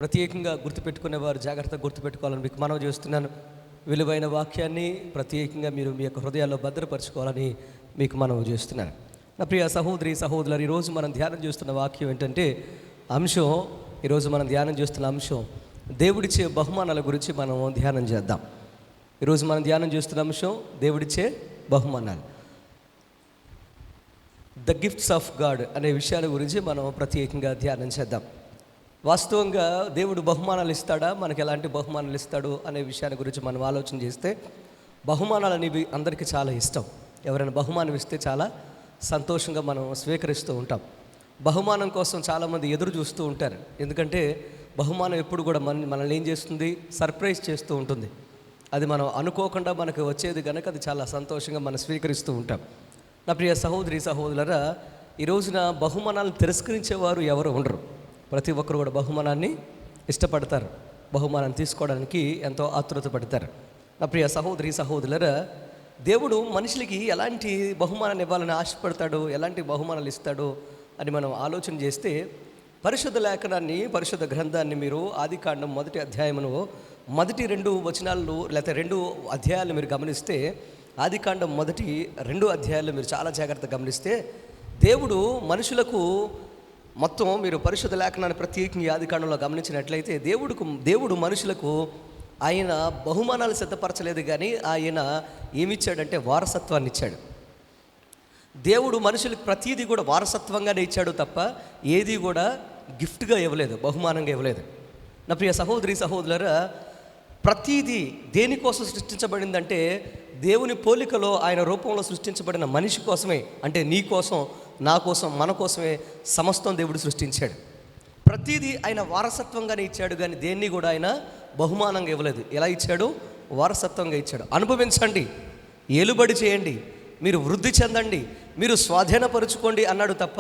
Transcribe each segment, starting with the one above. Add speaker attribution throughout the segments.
Speaker 1: ప్రత్యేకంగా గుర్తుపెట్టుకునేవారు జాగ్రత్తగా గుర్తుపెట్టుకోవాలని మీకు మనవి చేస్తున్నాను. విలువైన వాక్యాన్ని ప్రత్యేకంగా మీరు మీ యొక్క హృదయాల్లో భద్రపరచుకోవాలని మీకు మనవి చేస్తున్నాను. నా ప్రియ సహోదరి సహోదరులు, ఈరోజు మనం ధ్యానం చేస్తున్న వాక్యం ఏంటంటే ఈరోజు మనం ధ్యానం చేస్తున్న అంశం దేవుడిచ్చే బహుమానాల గురించి మనం ధ్యానం చేద్దాం. ఈరోజు మనం ధ్యానం చేస్తున్న అంశం దేవుడిచ్చే బహుమానాలు, ద గిఫ్ట్స్ ఆఫ్ గాడ్ అనే విషయాల గురించి మనం ప్రత్యేకంగా ధ్యానం చేద్దాం. వాస్తవంగా దేవుడు బహుమానాలు ఇస్తాడా, మనకు ఎలాంటి బహుమానాలు ఇస్తాడు అనే విషయాన్ని గురించి మనం ఆలోచన చేస్తే, బహుమానాలు అనేవి అందరికీ చాలా ఇష్టం. ఎవరైనా బహుమానం ఇస్తే చాలా సంతోషంగా మనం స్వీకరిస్తూ ఉంటాం. బహుమానం కోసం చాలామంది ఎదురు చూస్తూ ఉంటారు. ఎందుకంటే బహుమానం ఎప్పుడు కూడా మనల్ని ఏం చేస్తుంది, సర్ప్రైజ్ చేస్తూ ఉంటుంది. అది మనం అనుకోకుండా మనకు వచ్చేది కనుక అది చాలా సంతోషంగా మనం స్వీకరిస్తూ ఉంటాం. నా ప్రియ సహోదరి సహోదరులారా, ఈ రోజున బహుమానాలను తిరస్కరించేవారు ఎవరు ఉండరు. ప్రతి ఒక్కరు కూడా బహుమానాన్ని ఇష్టపడతారు, బహుమానాన్ని తీసుకోవడానికి ఎంతో ఆతృత పడతారు. నా ప్రియ సహోదరి సహోదరులారా, దేవుడు మనుషులకి ఎలాంటి బహుమానాన్ని ఇవ్వాలని ఆశపడతాడు, ఎలాంటి బహుమానాలు ఇస్తాడు అని మనం ఆలోచన చేస్తే, పరిశుద్ధ లేఖనాన్ని, పరిశుద్ధ గ్రంథాన్ని మీరు ఆదికాండం 1వ అధ్యాయమును మొదటి 2 వచనాలు లేకపోతే 2 అధ్యాయాలు మీరు గమనిస్తే, ఆదికాండం 1-2 అధ్యాయాలు మీరు చాలా జాగ్రత్తగా గమనిస్తే, దేవుడు మనుషులకు మొత్తం మీరు పరిశుద్ధ లేఖనాన్ని ప్రత్యేకంగా ఆదికాండంలో గమనించినట్లయితే, దేవుడు మనుషులకు ఆయన బహుమానాలు సిద్ధపరచలేదు, కానీ ఆయన ఏమిచ్చాడంటే వారసత్వాన్ని ఇచ్చాడు. దేవుడు మనుషులకు ప్రతీది కూడా వారసత్వంగానే ఇచ్చాడు తప్ప ఏది కూడా గిఫ్ట్గా ఇవ్వలేదు, బహుమానంగా ఇవ్వలేదు. నా ప్రియ సహోదరి సహోదరులారా, ప్రతీది దేనికోసం సృష్టించబడిందంటే, దేవుని పోలికలో ఆయన రూపంలో సృష్టించబడిన మనిషి కోసమే. అంటే నీ కోసం, నా కోసం, మన కోసమే సమస్తం దేవుడు సృష్టించాడు. ప్రతీది ఆయన వారసత్వంగానే ఇచ్చాడు, కానీ దేన్ని కూడా ఆయన బహుమానంగా ఇవ్వలేదు. ఎలా ఇచ్చాడు? వారసత్వంగా ఇచ్చాడు. అనుభవించండి, ఏలుబడి చేయండి, మీరు వృద్ధి చెందండి, మీరు స్వాధీనపరుచుకోండి అన్నాడు తప్ప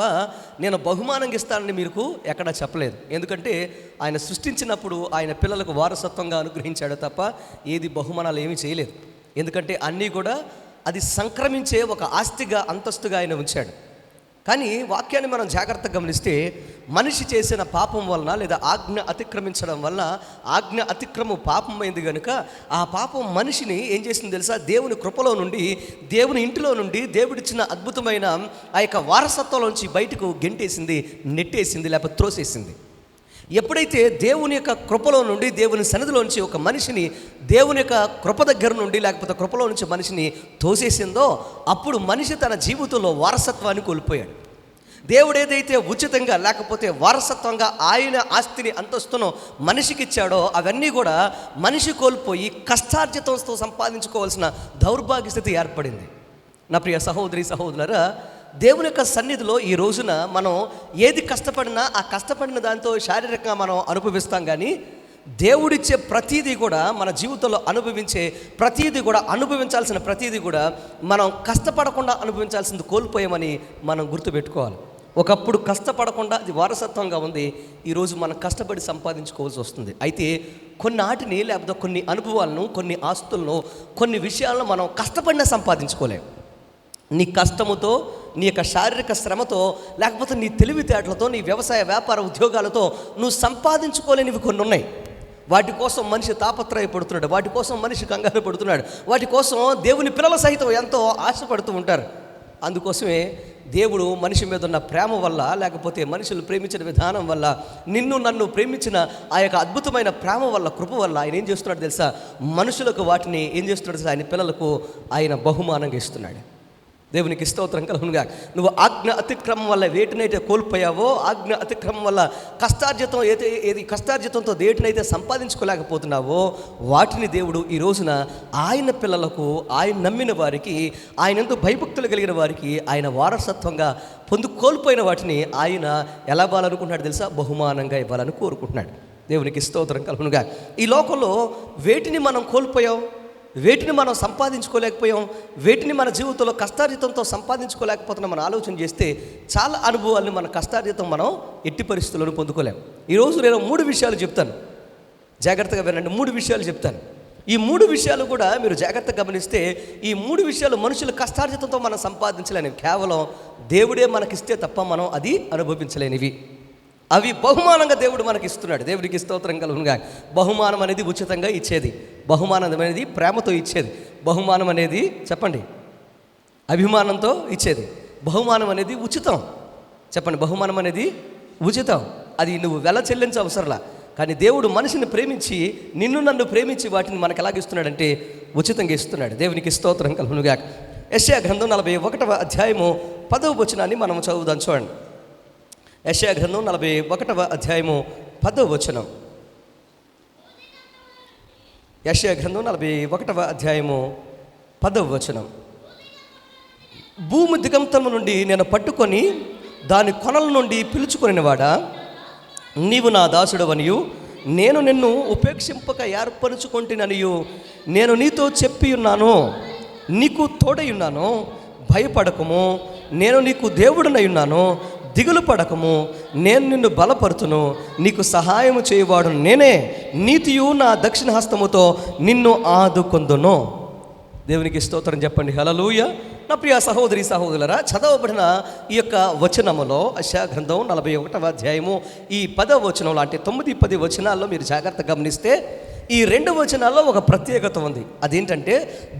Speaker 1: నేను బహుమానంగా ఇస్తానని మీకు ఎక్కడా చెప్పలేదు. ఎందుకంటే ఆయన సృష్టించినప్పుడు ఆయన పిల్లలకు వారసత్వంగా అనుగ్రహించాడు తప్ప ఏది బహుమానాలు ఏమీ చేయలేదు. ఎందుకంటే అన్నీ కూడా అది సంక్రమించే ఒక ఆస్తిగా, అంతస్తుగా ఆయన ఉంచాడు. కానీ వాక్యాన్ని మనం జాగ్రత్తగా గమనిస్తే, మనిషి చేసిన పాపం వలన లేదా ఆజ్ఞ అతిక్రమించడం వలన, ఆజ్ఞ అతిక్రమం పాపమైంది కనుక ఆ పాపం మనిషిని ఏం చేసింది తెలుసా? దేవుని కృపలో నుండి, దేవుని ఇంటిలో నుండి, దేవుడిచ్చిన అద్భుతమైన ఆ యొక్క వారసత్వంలోంచి బయటకు గెంటేసింది, నెట్టేసింది, లేకపోతే త్రోసేసింది. ఎప్పుడైతే దేవుని యొక్క కృపలో నుండి, దేవుని సన్నిధిలోంచి ఒక మనిషిని దేవుని యొక్క కృప దగ్గర నుండి లేకపోతే కృపలో నుంచి మనిషిని తోసేసిందో, అప్పుడు మనిషి తన జీవితంలో వారసత్వాన్ని కోల్పోయాడు. దేవుడు ఏదైతే ఉచితంగా లేకపోతే వారసత్వంగా ఆయన ఆస్తిని, అంతస్తును మనిషికి ఇచ్చాడో, అవన్నీ కూడా మనిషి కోల్పోయి కష్టార్జితంతో సంపాదించుకోవాల్సిన దౌర్భాగ్య స్థితి ఏర్పడింది. నా ప్రియ సహోదరి సహోదరులారా, దేవుని యొక్క సన్నిధిలో ఈ రోజున మనం ఏది కష్టపడినా ఆ కష్టపడిన దాంతో శారీరకంగా మనం అనుభవిస్తాం, కానీ దేవుడిచ్చే ప్రతీది కూడా మన జీవితంలో అనుభవించాల్సిన ప్రతీది కూడా మనం కష్టపడకుండా అనుభవించాల్సింది కోల్పోయామని మనం గుర్తుపెట్టుకోవాలి. ఒకప్పుడు కష్టపడకుండా అది వారసత్వంగా ఉంది, ఈరోజు మనం కష్టపడి సంపాదించుకోవాల్సి వస్తుంది. అయితే కొన్నాటిని లేకపోతే కొన్ని అనుభవాలను, కొన్ని ఆస్తులను, కొన్ని విషయాలను మనం కష్టపడినా సంపాదించుకోలేము. నీ కష్టముతో, నీ యొక్క శారీరక శ్రమతో, లేకపోతే నీ తెలివితేటలతో, నీ వ్యవసాయ వ్యాపార ఉద్యోగాలతో నువ్వు సంపాదించుకోలేనివి కొన్ని ఉన్నాయి. వాటి కోసం మనిషి తాపత్రయపడుతున్నాడు, వాటి కోసం మనిషి కంగారు పడుతున్నాడు, వాటి కోసం దేవుని పిల్లల సహితం ఎంతో ఆశపడుతూ ఉంటారు. అందుకోసమే దేవుడు మనిషి మీద ఉన్న ప్రేమ వల్ల, లేకపోతే మనుషులు ప్రేమించిన విధానం వల్ల, నిన్ను నన్ను ప్రేమించిన ఆ యొక్క అద్భుతమైన ప్రేమ వల్ల, కృప వల్ల ఆయన ఏం చేస్తున్నాడు తెలుసా? మనుషులకు వాటిని ఏం చేస్తున్నాడు తెలుసా? ఆయన పిల్లలకు ఆయన బహుమానంగా ఇస్తున్నాడు. దేవునికి స్తోత్రం కలుగునుగా. నువ్వు ఆజ్ఞ అతిక్రమం వల్ల వేటినైతే కోల్పోయావో, ఆజ్ఞ అతిక్రమం వల్ల కష్టార్జితంతో వేటినైతే సంపాదించుకోలేకపోతున్నావో, వాటిని దేవుడు ఈ రోజున ఆయన పిల్లలకు, ఆయన నమ్మిన వారికి, ఆయన ఎంతో భయభక్తులు కలిగిన వారికి ఆయన వారసత్వంగా కోల్పోయిన వాటిని ఆయన ఎలా ఇవ్వాలనుకుంటున్నాడు తెలుసా? బహుమానంగా ఇవ్వాలని కోరుకుంటున్నాడు. దేవునికి స్తోత్రం కలుగునుగా. ఈ లోకంలో వేటిని మనం కోల్పోయాం, వేటిని మనం సంపాదించుకోలేకపోయాం, వేటిని మన జీవితంలో కష్టార్జితంతో సంపాదించుకోలేకపోతున్నాం మనం ఆలోచన చేస్తే, చాలా అనుభవాల్ని మన కష్టార్జితం మనం ఎట్టి పరిస్థితులను పొందుకోలేం. ఈరోజు నేను 3 విషయాలు చెప్తాను, జాగ్రత్తగా వినండి. 3 విషయాలు చెప్తాను. ఈ 3 విషయాలు కూడా మీరు జాగ్రత్తగా గమనిస్తే, ఈ 3 విషయాలు మనుషుల కష్టార్జితంతో మనం సంపాదించలేనివి, కేవలం దేవుడే మనకిస్తే తప్ప మనం అది అనుభవించలేనివి. అవి బహుమానంగా దేవుడు మనకి ఇస్తున్నాడు. దేవుడికి స్తోత్రం కలుగునుగా. బహుమానం అనేది ఉచితంగా ఇచ్చేది, బహుమానం అనేది ప్రేమతో ఇచ్చేది, బహుమానం అనేది చెప్పండి అభిమానంతో ఇచ్చేది, బహుమానం అనేది ఉచితం. చెప్పండి, బహుమానం అనేది ఉచితం. అది నువ్వు వెల చెల్లించ అవసరంలా. కానీ దేవుడు మనిషిని ప్రేమించి, నిన్ను నన్ను ప్రేమించి వాటిని మనకు ఎలాగిస్తున్నాడంటే ఉచితంగా ఇస్తున్నాడు. దేవునికి స్తోత్రం కలుగునుగా. యెషయా గ్రంథం 41వ అధ్యాయము 10వ వచనాన్ని మనం చదువుదాం. చూడండి, యెషయా గ్రంథం 41వ అధ్యాయము 10వ వచనం. యెషయా గ్రంథం 41వ అధ్యాయము 10వ వచనం. భూమి దిగంతము నుండి నేను పట్టుకొని దాని కొనల నుండి పిలుచుకొనివాడా, నీవు నా దాసుడవనియు నేను నిన్ను ఉపేక్షింపక ఏర్పరచుకొంటిననియు నేను నీతో చెప్పి ఉన్నాను. నీకు తోడై ఉన్నాను, భయపడకము, నేను నీకు దేవుడనై ఉన్నాను, దిగులు పడకము, నేను నిన్ను బలపరుతును, నీకు సహాయము చేయవాడు నేనే, నీతియు నా దక్షిణ హస్తముతో నిన్ను ఆదుకొందును. దేవునికి స్తోత్రం చెప్పండి. హల్లెలూయా. నా ప్రియ సహోదరి సహోదరులారా, చదవబడిన ఈ యొక్క వచనములో యెషయా గ్రంథం 41వ అధ్యాయము ఈ 10వ వచనంలో, అంటే 9, 10 వచనాల్లో మీరు జాగ్రత్తగా గమనిస్తే ఈ 2 వచనాల్లో ఒక ప్రత్యేకత ఉంది. అదేంటంటే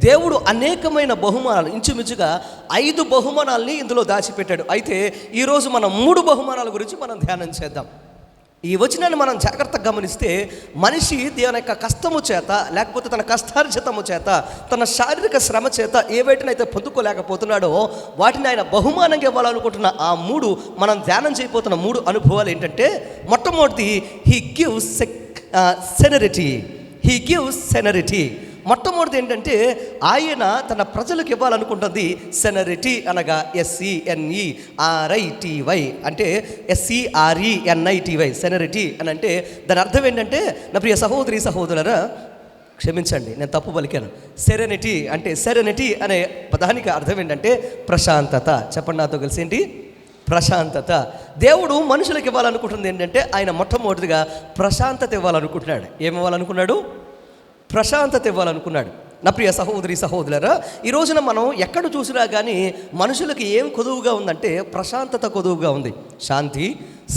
Speaker 1: దేవుడు అనేకమైన బహుమానాలు, ఇంచుమించుగా 5 బహుమానాలని ఇందులో దాచిపెట్టాడు. అయితే ఈరోజు మనం 3 బహుమానాల గురించి మనం ధ్యానం చేద్దాం. ఈ వచనాన్ని మనం జాగ్రత్తగా గమనిస్తే మనిషి దేవుని యొక్క కష్టము చేత, లేకపోతే తన కష్టార్జితము చేత, తన శారీరక శ్రమ చేత ఏవైతే పొందుకోలేకపోతున్నాడో వాటిని ఆయన బహుమానంగా ఇవ్వాలనుకుంటున్న ఆ 3 మనం ధ్యానం చేయబోతున్న 3 అనుభవాలు ఏంటంటే, మొట్టమొదటి he gives serenity. He gives serenity. మొట్టమొదటి ఏంటంటే ఆయన తన ప్రజలకు ఇవ్వాలనుకుంటుంది సెనరిటీ, అనగా SENERITY, అంటే SERENITY సెనరిటీ అని అంటే దాని అర్థం ఏంటంటే, నా ప్రియ సహోదరి సహోదరులారా, క్షమించండి నేను తప్పు పలికాను. సెరెనిటీ అంటే, సెరెనిటీ అనే పదానికి అర్థం ఏంటంటే ప్రశాంతత. చెప్పండి నాతో కలిసి, ఏంటి? ప్రశాంతత. దేవుడు మనుషులకు ఇవ్వాలనుకుంటుంది ఏంటంటే ఆయన మొట్టమొదటిగా ప్రశాంతత ఇవ్వాలనుకుంటున్నాడు. ఏమివ్వాలనుకున్నాడు? ప్రశాంతత ఇవ్వాలనుకున్నాడు. నా ప్రియ సహోదరి సహోదరులారా, ఈ రోజున మనం ఎక్కడ చూసినా కానీ మనుషులకి ఏం కొదువుగా ఉందంటే ప్రశాంతత కొదువుగా ఉంది. శాంతి,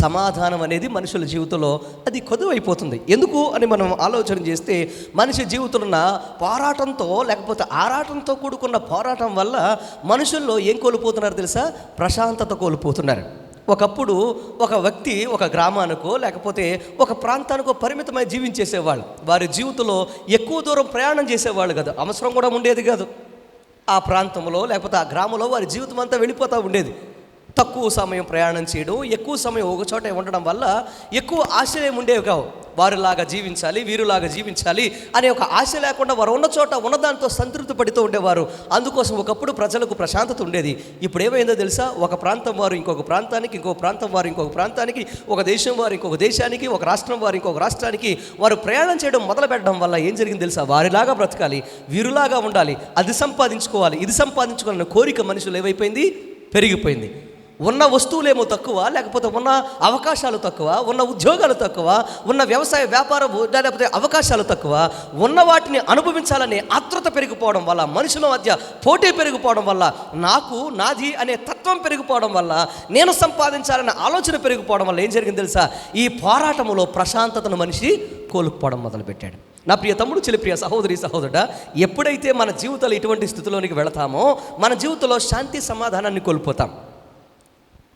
Speaker 1: సమాధానం అనేది మనుషుల జీవితంలో అది కొదువైపోతుంది. ఎందుకు అని మనం ఆలోచన చేస్తే, మనిషి జీవితంలో ఉన్న పోరాటంతో, లేకపోతే ఆరాటంతో కూడుకున్న పోరాటం వల్ల మనుషుల్లో ఏం కోల్పోతున్నారు తెలుసా? ప్రశాంతత కోల్పోతున్నారు. ఒకప్పుడు ఒక వ్యక్తి ఒక గ్రామానికో లేకపోతే ఒక ప్రాంతానికో పరిమితమై జీవించేసేవాళ్ళు. వారి జీవితంలో ఎక్కువ దూరం ప్రయాణం చేసేవాళ్ళు కాదు, అవసరం కూడా ఉండేది కాదు. ఆ ప్రాంతంలో లేకపోతే ఆ గ్రామంలో వారి జీవితం అంతా వెళ్ళిపోతూ ఉండేది. తక్కువ సమయం ప్రయాణం చేయడం, ఎక్కువ సమయం ఒక చోట ఉండడం వల్ల ఎక్కువ ఆశయం ఉండేవి కావు. వారిలాగా జీవించాలి, వీరులాగా జీవించాలి అనే ఒక ఆశ లేకుండా వారు ఉన్న చోట ఉన్నదాంతో సంతృప్తి పడుతూ ఉండేవారు. అందుకోసం ఒకప్పుడు ప్రజలకు ప్రశాంతత ఉండేది. ఇప్పుడు ఏమైందో తెలుసా? ఒక ప్రాంతం వారు ఇంకొక ప్రాంతానికి, ఇంకొక ప్రాంతం వారు ఇంకొక ప్రాంతానికి, ఒక దేశం వారు ఇంకొక దేశానికి, ఒక రాష్ట్రం వారు ఇంకొక రాష్ట్రానికి వారు ప్రయాణం చేయడం మొదలు పెట్టడం వల్ల ఏం జరిగింది తెలుసా? వారిలాగా బ్రతకాలి, వీరులాగా ఉండాలి, అది సంపాదించుకోవాలి, ఇది సంపాదించుకోవాలన్న కోరిక మనుషులు ఏమైపోయింది? పెరిగిపోయింది. ఉన్న వస్తువులేమో తక్కువ, లేకపోతే ఉన్న అవకాశాలు తక్కువ, ఉన్న ఉద్యోగాలు తక్కువ, ఉన్న వ్యవసాయ వ్యాపారం లేకపోతే అవకాశాలు తక్కువ, ఉన్న వాటిని అనుభవించాలనే ఆత్రుత పెరిగిపోవడం వల్ల, మనుషుల మధ్య పోటీ పెరిగిపోవడం వల్ల, నాకు నాది అనే తత్వం పెరిగిపోవడం వల్ల, నేను సంపాదించాలనే ఆలోచన పెరిగిపోవడం వల్ల ఏం జరిగింది తెలుసా? ఈ పోరాటంలో ప్రశాంతతను మనిషి కోల్పోవడం మొదలుపెట్టాడు. నా ప్రియ తమ్ముడు, చెల్లి, ప్రియ సహోదరి సహోదరుడా, ఎప్పుడైతే మన జీవితంలో ఇటువంటి స్థితిలోనికి వెళతామో మన జీవితంలో శాంతి సమాధానాన్ని కోల్పోతాం.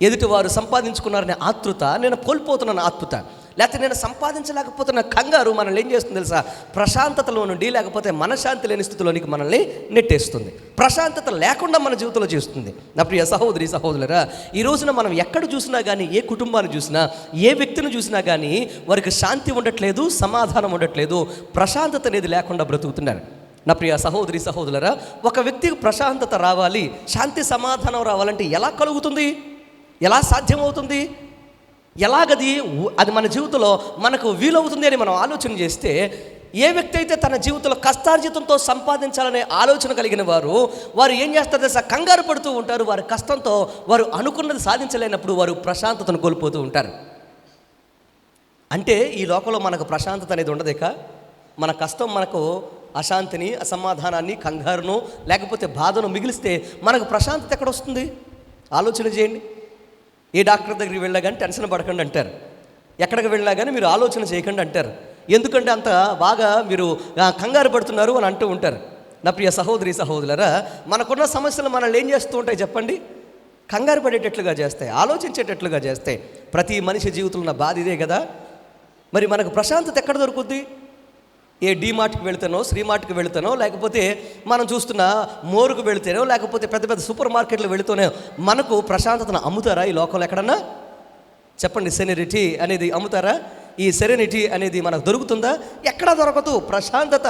Speaker 1: ఎదుటివారు సంపాదించుకున్నారనే ఆతృత, నేను కోల్పోతున్నాను ఆతృత, లేకపోతే నేను సంపాదించలేకపోతున్న కంగారు మనల్ని ఏం చేస్తుంది తెలుసా? ప్రశాంతతలో నుండి లేకపోతే మనశ్శాంతి లేని స్థితిలోనికి మనల్ని నెట్టేస్తుంది. ప్రశాంతత లేకుండా మన జీవితంలో చేస్తుంది. నా ప్రియ సహోదరి సహోదరులారా, ఈ రోజున మనం ఎక్కడ చూసినా కానీ, ఏ కుటుంబాన్ని చూసినా, ఏ వ్యక్తిని చూసినా కానీ వారికి శాంతి ఉండట్లేదు, సమాధానం ఉండట్లేదు, ప్రశాంతత అనేది లేకుండా బ్రతుకుతున్నారు. నా ప్రియ సహోదరి సహోదరులారా, ఒక వ్యక్తికి ప్రశాంతత రావాలి, శాంతి సమాధానం రావాలంటే ఎలా కలుగుతుంది? ఎలా సాధ్యమవుతుంది? ఎలాగది అది మన జీవితంలో మనకు వీలవుతుంది అని మనం ఆలోచన చేస్తే, ఏ వ్యక్తి అయితే తన జీవితంలో కష్టార్జితంతో సంపాదించాలనే ఆలోచన కలిగిన వారు ఏం చేస్తారు తెలుసా? కంగారు పడుతూ ఉంటారు. వారి కష్టంతో వారు అనుకున్నది సాధించలేనప్పుడు వారు ప్రశాంతతను కోల్పోతూ ఉంటారు. అంటే ఈ లోకంలో మనకు ప్రశాంతత అనేది ఉండదేక? మన కష్టం మనకు అశాంతిని, అసమాధానాన్ని, కంగారును లేకపోతే బాధను మిగిలిస్తే మనకు ప్రశాంతత ఎక్కడ వస్తుంది? ఆలోచన చేయండి. ఏ డాక్టర్ దగ్గరికి వెళ్ళా కానీ టెన్షన్ పడకండి అంటారు. ఎక్కడికి వెళ్ళినా కానీ మీరు ఆలోచన చేయకండి అంటారు. ఎందుకంటే అంత బాగా మీరు కంగారు పడుతున్నారు అని అంటూ ఉంటారు. నా ప్రియ సహోదరి సహోదరులారా, మనకున్న సమస్యలు మనల్ని ఏం చేస్తూ ఉంటాయి చెప్పండి? కంగారు పడేటట్లుగా చేస్తాయి, ఆలోచించేటట్లుగా చేస్తాయి. ప్రతి మనిషి జీవితంలో ఉన్న బాధ ఇదే కదా. మరి మనకు ప్రశాంతత ఎక్కడ దొరుకుద్ది? ఏ డీమార్ట్కి వెళ్తానో, శ్రీమార్ట్కి వెళ్తానో, లేకపోతే మనం చూస్తున్న మోరుకు వెళితేనో, లేకపోతే పెద్ద పెద్ద సూపర్ మార్కెట్లు వెళుతూనే మనకు ప్రశాంతతను అమ్ముతారా ఈ లోకంలో ఎక్కడన్నా? చెప్పండి. సెరెనిటీ అనేది అమ్ముతారా? ఈ సెరెనిటీ అనేది మనకు దొరుకుతుందా? ఎక్కడా దొరకదు. ప్రశాంతత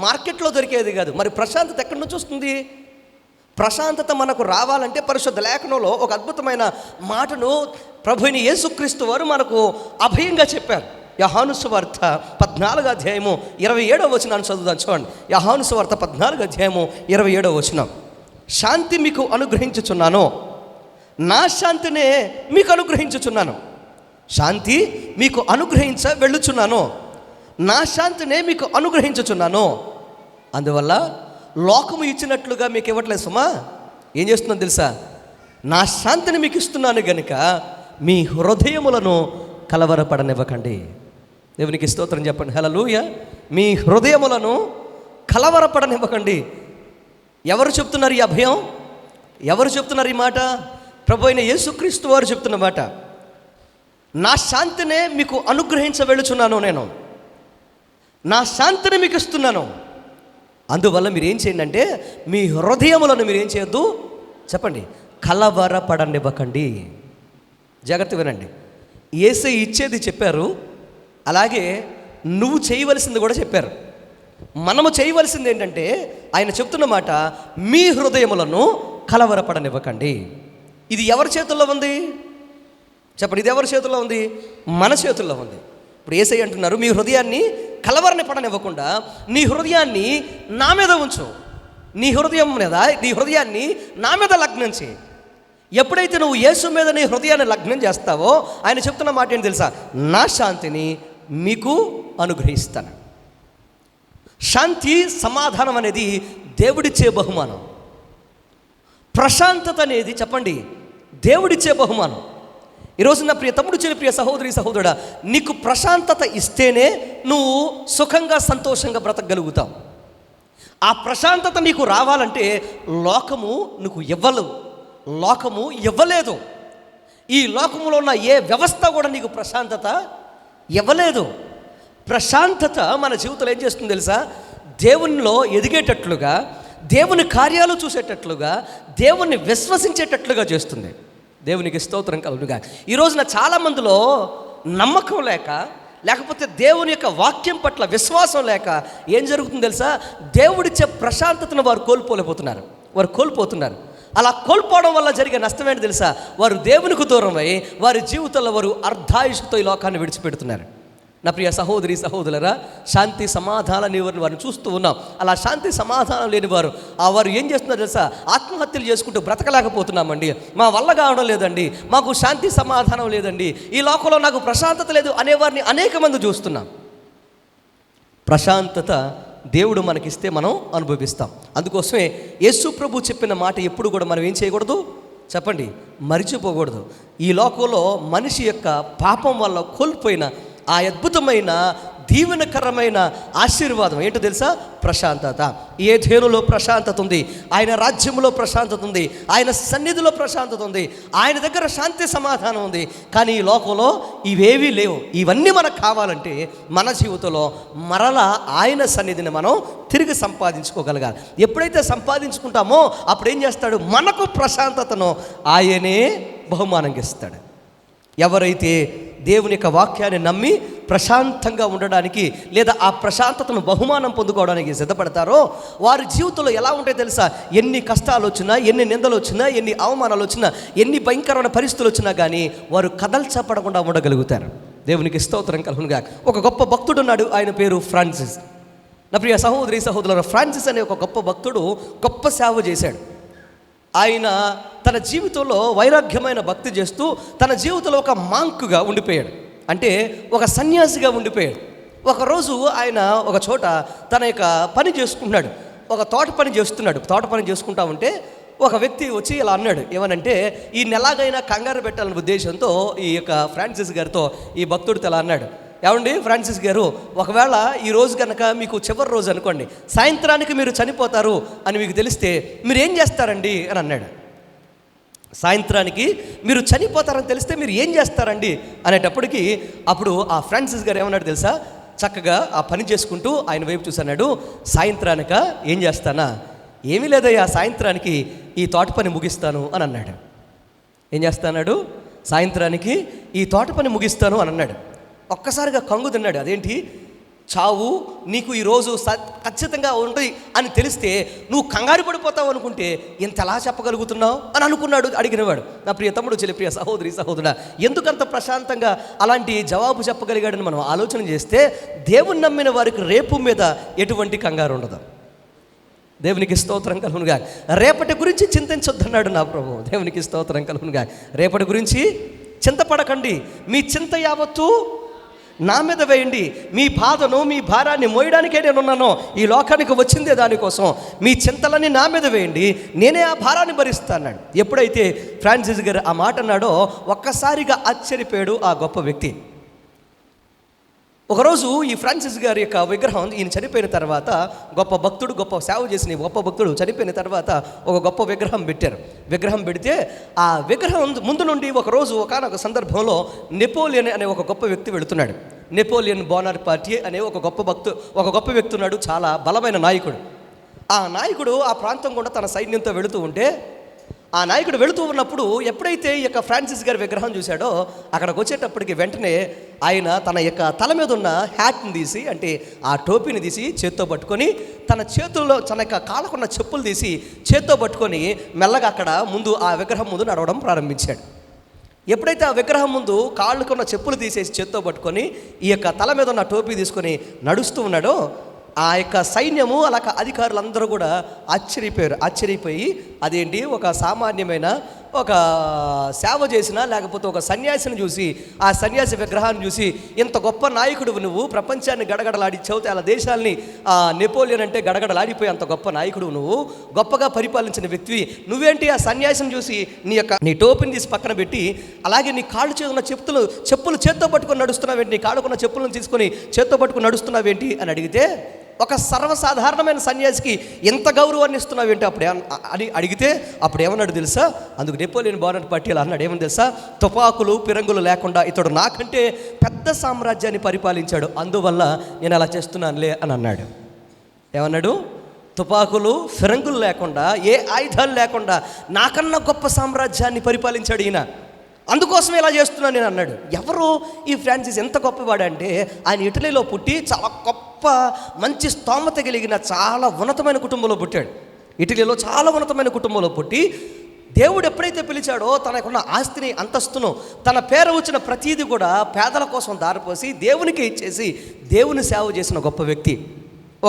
Speaker 1: మార్కెట్లో దొరికేది కాదు. మరి ప్రశాంతత ఎక్కడి నుంచి వస్తుంది? ప్రశాంతత మనకు రావాలంటే పరిశుద్ధ లేఖనంలో ఒక అద్భుతమైన మాటను ప్రభువైన యేసుక్రీస్తు వారు మనకు అభయంగా చెప్పారు. యోహాను సువార్త 14వ అధ్యాయము 27వ వచనాన్ని చదువుదాం. చూడండి. యోహాను సువార్త 14వ అధ్యాయము 27వ వచనం. శాంతి మీకు అనుగ్రహించుచున్నాను, నా శాంతినే మీకు అనుగ్రహించుచున్నాను. శాంతి మీకు అనుగ్రహించ వెళ్ళుచున్నాను, నా శాంతినే మీకు అనుగ్రహించుచున్నాను. అందువల్ల లోకము ఇచ్చినట్లుగా మీకు ఇవ్వట్లేదు సుమా. ఏం చేస్తున్నాను తెలుసా? నా శాంతిని మీకు ఇస్తున్నాను గనుక మీ హృదయములను కలవరపడనివ్వకండి. దేవునికి స్తోత్రం చెప్పండి. హల్లెలూయా. మీ హృదయములను కలవరపడనివ్వకండి. ఎవరు చెప్తున్నారు ఈ అభయం? ఎవరు చెప్తున్నారు ఈ మాట? ప్రభు అయిన యేసుక్రీస్తు వారు చెప్తున్న మాట. నా శాంతినే మీకు అనుగ్రహించ వెళ్ళుచున్నాను, నేను నా శాంతిని మీకు ఇస్తున్నాను. అందువల్ల మీరు ఏం చేయండి అంటే, మీ హృదయములను మీరు ఏం చేయొద్దు చెప్పండి? కలవరపడనివ్వకండి. జాగ్రత్త వినండి. యేసయ్య ఇచ్చేది చెప్పారు, అలాగే నువ్వు చేయవలసింది కూడా చెప్పారు. మనము చేయవలసింది ఏంటంటే, ఆయన చెప్తున్న మాట, మీ హృదయములను కలవరపడనివ్వకండి. ఇది ఎవరి చేతుల్లో ఉంది చెప్పండి? ఇది ఎవరి చేతుల్లో ఉంది? మన చేతుల్లో ఉంది. ఇప్పుడు యేసయ్య అంటున్నారు, మీ హృదయాన్ని కలవరని పడనివ్వకుండా నీ హృదయాన్ని నా మీద ఉంచు. నీ హృదయాన్ని నా మీద లగ్నం చేయి. ఎప్పుడైతే నువ్వు యేసు మీద నీ హృదయాన్ని లగ్నం చేస్తావో, ఆయన చెప్తున్న మాట ఏంటి తెలుసా? నా శాంతిని మీకు అనుగ్రహిస్తాను. శాంతి, సమాధానం అనేది దేవుడిచ్చే బహుమానం. ప్రశాంతత అనేది చెప్పండి దేవుడిచ్చే బహుమానం. ఈరోజు నా ప్రియ తమ్ముడు, చిన్న ప్రియ సహోదరి సహోదరుడా, నీకు ప్రశాంతత ఇస్తేనే నువ్వు సుఖంగా సంతోషంగా బ్రతకగలుగుతావు. ఆ ప్రశాంతత నీకు రావాలంటే లోకము నీకు లోకము ఇవ్వలేదు. ఈ లోకములో ఉన్న ఏ వ్యవస్థ కూడా నీకు ప్రశాంతత ఇవ్వలేదు. ప్రశాంతత మన జీవితంలో ఏం చేస్తుంది తెలుసా? దేవునిలో ఎదిగేటట్లుగా, దేవుని కార్యాలు చూసేటట్లుగా, దేవుణ్ణి విశ్వసించేటట్లుగా చేస్తుంది. దేవునికి స్తోత్రం కలుగునుగా. ఈ రోజున చాలామందిలో నమ్మకం లేకపోతే దేవుని యొక్క వాక్యం పట్ల విశ్వాసం లేక ఏం జరుగుతుంది తెలుసా? దేవుడిచ్చే ప్రశాంతతను వారు కోల్పోతున్నారు. అలా కోల్పోవడం వల్ల జరిగే నష్టం ఏంటి తెలుసా? వారు దేవునికి దూరమై వారి జీవితంలో వారు అర్ధాయుషుతో ఈ లోకాన్ని విడిచిపెడుతున్నారు. నా ప్రియ సహోదరి సహోదరులారా, శాంతి సమాధానం వారిని చూస్తూ ఉన్నాం. అలా శాంతి సమాధానం లేని వారు ఏం చేస్తున్నారు తెలుసా? ఆత్మహత్యలు చేసుకుంటూ బ్రతకలేకపోతున్నామండి, మా వల్ల కావడం లేదండి, మాకు శాంతి సమాధానం లేదండి, ఈ లోకంలో నాకు ప్రశాంతత లేదు అనేవారిని అనేక మంది చూస్తున్నాం. ప్రశాంతత దేవుడు మనకిస్తే మనం అనుభవిస్తాం. అందుకోసమే యేసు ప్రభు చెప్పిన మాట ఎప్పుడు కూడా మనం ఏం చేయకూడదు చెప్పండి? మరిచిపోకూడదు. ఈ లోకంలో మనిషి యొక్క పాపం వల్ల కోల్పోయిన ఆ అద్భుతమైన దీవెనకరమైన ఆశీర్వాదం ఏంటో తెలుసా? ప్రశాంతత. ఏ ధేనులో ప్రశాంతత ఉంది, ఆయన రాజ్యంలో ప్రశాంతత ఉంది, ఆయన సన్నిధిలో ప్రశాంతత ఉంది, ఆయన దగ్గర శాంతి సమాధానం ఉంది. కానీ ఈ లోకంలో ఇవేవీ లేవు. ఇవన్నీ మనకు కావాలంటే మన జీవితంలో మరలా ఆయన సన్నిధిని మనం తిరిగి సంపాదించుకోగలగాలి. ఎప్పుడైతే సంపాదించుకుంటామో అప్పుడు ఏం చేస్తాడు? మనకు ప్రశాంతతను ఆయనే బహుమానంగా ఇస్తాడు. ఎవరైతే దేవుని యొక్క వాక్యాన్ని నమ్మి ప్రశాంతంగా ఉండడానికి, లేదా ఆ ప్రశాంతతను బహుమానం పొందుకోవడానికి సిద్ధపడతారో వారి జీవితంలో ఎలా ఉంటాయో తెలుసా? ఎన్ని కష్టాలు వచ్చినా, ఎన్ని నిందలు వచ్చినా, ఎన్ని అవమానాలు వచ్చినా, ఎన్ని భయంకరమైన పరిస్థితులు వచ్చినా కానీ వారు కదల్చపడకుండా ఉండగలుగుతారు. దేవునికి స్తోత్రం కలుగునుగా. ఒక గొప్ప భక్తుడు ఉన్నాడు, ఆయన పేరు ఫ్రాన్సిస్. నా ప్రియ సహోదరి సహోదరులు, ఫ్రాన్సిస్ అనే ఒక గొప్ప భక్తుడు గొప్ప సేవ చేశాడు. ఆయన తన జీవితంలో వైరాగ్యమైన భక్తి చేస్తూ తన జీవితంలో ఒక మాంకుగా ఉండిపోయాడు, అంటే ఒక సన్యాసిగా ఉండిపోయాడు. ఒకరోజు ఆయన ఒక చోట తన యొక్క పని చేసుకుంటున్నాడు, ఒక తోట పని చేసుకుంటా ఉంటే ఒక వ్యక్తి వచ్చి ఇలా అన్నాడు, ఏమనంటే ఈయన ఎలాగైనా కంగారు పెట్టాలనే ఉద్దేశంతో ఈ యొక్క ఫ్రాన్సిస్ గారితో ఈ భక్తుడితో ఇలా అన్నాడు, ఏమండి ఫ్రాన్సిస్ గారు, ఒకవేళ ఈ రోజు కనుక మీకు చివరి రోజు అనుకోండి, సాయంత్రానికి మీరు చనిపోతారు అని మీకు తెలిస్తే మీరు ఏం చేస్తారండి అని అన్నాడు. సాయంత్రానికి మీరు చనిపోతారని తెలిస్తే మీరు ఏం చేస్తారండి అనేటప్పటికీ అప్పుడు ఆ ఫ్రాన్సిస్ గారు ఏమన్నాడు తెలుసా, చక్కగా ఆ పని చేసుకుంటూ ఆయన వైపు చూసన్నాడు, సాయంత్రానిక ఏం చేస్తానా, ఏమీ లేదయ్యా, సాయంత్రానికి ఈ తోట పని ముగిస్తాను అని అన్నాడు. ఏం చేస్తాడు, సాయంత్రానికి ఈ తోట పని ముగిస్తాను అని అన్నాడు. ఒక్కసారిగా కంగు తిన్నాడు. అదేంటి, చావు నీకు ఈరోజు ఖచ్చితంగా ఉంటుంది అని తెలిస్తే నువ్వు కంగారు పడిపోతావు అనుకుంటే ఎంతలా చెప్పగలుగుతున్నావు అని అనుకున్నాడు అడిగినవాడు. నా ప్రియ తమ్ముడు, చెల్లి, ప్రియ సహోదరి, సహోదరుడా, ఎందుకంత ప్రశాంతంగా అలాంటి జవాబు చెప్పగలిగాడని మనం ఆలోచన చేస్తే దేవుని నమ్మిన వారికి రేపు మీద ఎటువంటి కంగారు ఉండదు. దేవునికి స్తోత్రం కలుగునుగా. రేపటి గురించి చింతించొద్దన్నాడు నా ప్రభు. దేవునికి స్తోత్రం కలుగునుగా. రేపటి గురించి చింతపడకండి, మీ చింత యావత్తు నా మీద వేయండి, మీ బాధను మీ భారాన్ని మోయడానికే నేనున్నాను, ఈ లోకానికి వచ్చిందే దానికోసం, మీ చింతలన్నీ నా మీద వేయండి, నేనే ఆ భారాన్ని భరిస్తాను. ఎప్పుడైతే ఫ్రాన్సిస్ గారు ఆ మాట అన్నాడో ఒక్కసారిగా ఆశ్చర్యపోయాడు ఆ గొప్ప వ్యక్తి. ఒకరోజు ఈ ఫ్రాన్సిస్ గారి యొక్క విగ్రహం, ఈయన చనిపోయిన తర్వాత గొప్ప భక్తుడు, గొప్ప సేవ చేసిన గొప్ప భక్తుడు చనిపోయిన తర్వాత ఒక గొప్ప విగ్రహం పెట్టారు. విగ్రహం పెడితే ఆ విగ్రహం ముందు నుండి ఒకరోజు ఒకనొక సందర్భంలో నెపోలియన్ అనే ఒక గొప్ప వ్యక్తి వెళుతున్నాడు. నెపోలియన్ బోనాపార్టీ అనే ఒక గొప్ప వ్యక్తి ఉన్నాడు, చాలా బలమైన నాయకుడు. ఆ నాయకుడు ఆ ప్రాంతం కూడా తన సైన్యంతో వెళుతూ ఉంటే, ఆ నాయకుడు వెళుతూ ఉన్నప్పుడు ఎప్పుడైతే ఈ యొక్క ఫ్రాన్సిస్ గారి విగ్రహం చూశాడో అక్కడికి వచ్చేటప్పటికి వెంటనే ఆయన తన యొక్క తల మీద ఉన్న హ్యాట్ని తీసి, అంటే ఆ టోపీని తీసి చేత్తో పట్టుకొని, తన చేతుల్లో తన యొక్క కాళ్ళకున్న చెప్పులు తీసి చేత్తో పట్టుకొని మెల్లగా అక్కడ ముందు ఆ విగ్రహం ముందు నడవడం ప్రారంభించాడు. ఎప్పుడైతే ఆ విగ్రహం ముందు కాళ్ళకున్న చెప్పులు తీసేసి చేత్తో పట్టుకొని ఈ యొక్క తల మీద ఉన్న టోపీ తీసుకొని నడుస్తూ ఉన్నాడో ఆ యొక్క సైన్యము అలాగ అధికారులందరూ కూడా ఆశ్చర్యపోయి అదేంటి, ఒక సామాన్యమైన ఒక సేవ చేసిన లేకపోతే ఒక సన్యాసిని చూసి, ఆ సన్యాసి విగ్రహాన్ని చూసి, ఇంత గొప్ప నాయకుడు నువ్వు, ప్రపంచాన్ని గడగడలాడించావు, చాలా దేశాలని నెపోలియన్ అంటే గడగడలాడిపోయి అంత గొప్ప నాయకుడు నువ్వు, గొప్పగా పరిపాలించిన వ్యక్తివి, నువ్వేంటి ఆ సన్యాసిని చూసి నీ టోపీని తీసి పక్కన పెట్టి అలాగే నీ కాళ్ళు చేతున్న చెప్పులు చేత్తో పట్టుకొని నడుస్తున్నావేంటి, నీ కాళ్ళకున్న చెప్పులను తీసుకొని చేత్తో పట్టుకొని నడుస్తున్నావేంటి అని అడిగితే, ఒక సర్వసాధారణమైన సన్యాసికి ఎంత గౌరవాన్ని ఇస్తున్నావేంటి అని అడిగితే అప్పుడు ఏమన్నాడు తెలుసా, అందుకు నెపోలియన్ బోనాపార్టీ అన్నాడు, ఏమని తెలుసా, తుపాకులు పిరంగులు లేకుండా ఇతడు నాకంటే పెద్ద సామ్రాజ్యాన్ని పరిపాలించాడు, అందువల్ల నేను అలా చేస్తున్నానులే అని అన్నాడు. ఏమన్నాడు, తుపాకులు ఫిరంగులు లేకుండా, ఏ ఆయుధాలు లేకుండా నాకన్నా గొప్ప సామ్రాజ్యాన్ని పరిపాలించాడు ఈయన, అందుకోసమే ఇలా చేస్తున్నాను నేను అన్నాడు. ఎవరు ఈ ఫ్రాన్సిస్, ఎంత గొప్పవాడంటే ఆయన ఇటలీలో పుట్టి చాలా గొప్ప మంచి స్తోమత కలిగిన చాలా ఉన్నతమైన కుటుంబంలో పుట్టాడు. ఇటలీలో చాలా ఉన్నతమైన కుటుంబంలో పుట్టి దేవుడు ఎప్పుడైతే పిలిచాడో తనకున్న ఆస్తిని, అంతస్తును, తన పేరు వచ్చిన ప్రతీది కూడా పేదల కోసం దారిపోసి దేవునికి ఇచ్చేసి దేవుని సేవ చేసిన గొప్ప వ్యక్తి.